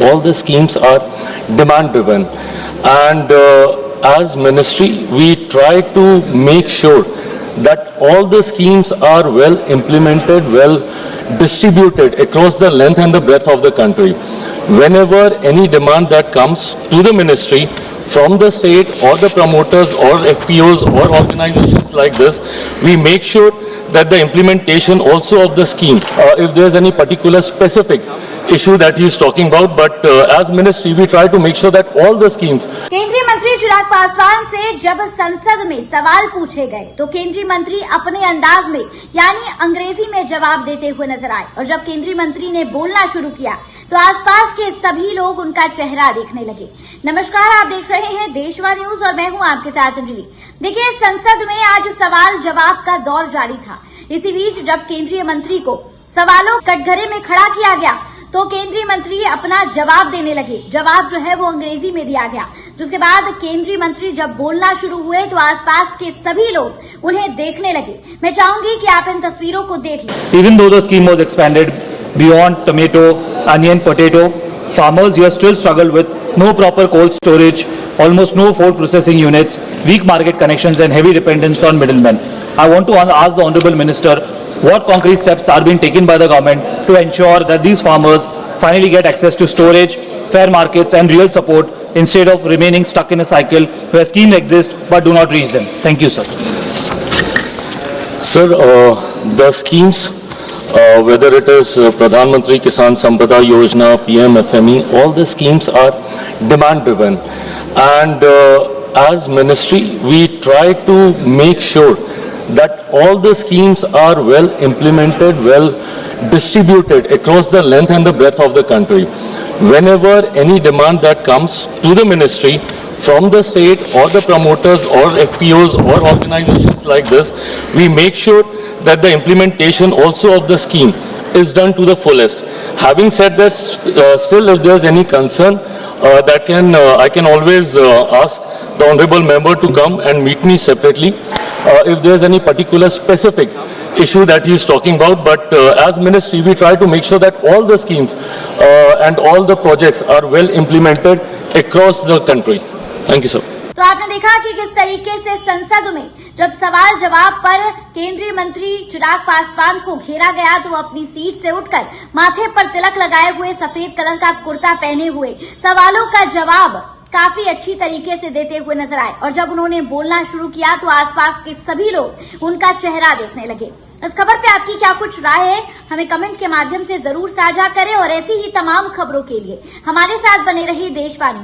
all the schemes are demand driven, and as ministry we try to make sure that all the schemes are well implemented, well distributed across the length and the breadth of the country. Whenever any demand that comes to the ministry from the state or the promoters or FPOs or organizations like this, we make sure that the implementation also of the scheme, if there's any particular specific issue that he is talking about, but as ministry we try to make sure that all the schemes. केंद्रीय मंत्री चिराग पासवान से जब संसद में सवाल पूछे गए तो केंद्रीय मंत्री अपने अंदाज में यानी अंग्रेजी में जवाब देते हुए नजर आए, और जब केंद्रीय मंत्री ने बोलना शुरू किया तो आसपास के सभी लोग उनका चेहरा देखने लगे। नमस्कार, आप देख रहे हैं देशवा न्यूज और मैं हूं आपके साथ अंजलि। देखिए, संसद में आज सवाल जवाब का दौर जारी था। इसी बीच जब केंद्रीय मंत्री को सवालों कटघरे में खड़ा किया गया तो केंद्रीय मंत्री अपना जवाब देने लगे। जवाब जो है वो अंग्रेजी में दिया गया, जिसके बाद केंद्रीय मंत्री जब बोलना शुरू हुए तो आसपास के सभी लोग उन्हें देखने लगे। मैं चाहूंगी कि आप इन तस्वीरों को देख लें। Even though the scheme was expanded beyond tomato, onion, potato, farmers here still struggle with no proper cold storage, almost no food processing units, weak market connections and heavy dependence on middlemen. I want to ask the Honorable Minister, what concrete steps are being taken by the government to ensure that these farmers finally get access to storage, fair markets and real support instead of remaining stuck in a cycle where schemes exist but do not reach them? Thank you, sir. Sir, the schemes, whether it is Pradhan Mantri Kisan Sampada Yojana, PM FME, all the schemes are demand driven, and as ministry we try to make sure that all the schemes are well implemented, well distributed across the length and the breadth of the country. Whenever any demand that comes to the ministry from the state or the promoters or FPOs or organizations like this, we make sure that the implementation also of the scheme is done to the fullest. Having said that, still if there is any concern, I can always ask the honorable member to come and meet me separately if there is any particular specific issue that he is talking about, but as ministry we try to make sure that all the schemes and all the projects are well implemented across the country. Thank you, sir. तो आपने देखा कि किस तरीके से संसद में जब सवाल जवाब पर केंद्रीय मंत्री चिराग पासवान को घेरा गया तो अपनी सीट से उठकर माथे पर तिलक लगाए हुए सफेद कलर का कुर्ता पहने हुए सवालों का जवाब काफी अच्छी तरीके से देते हुए नजर आए, और जब उन्होंने बोलना शुरू किया तो आसपास के सभी लोग उनका चेहरा देखने लगे। इस खबर पे आपकी क्या कुछ राय है, हमें कमेंट के माध्यम से जरूर साझा करें, और ऐसी ही तमाम खबरों के लिए हमारे साथ बने रहिए देशवाणी।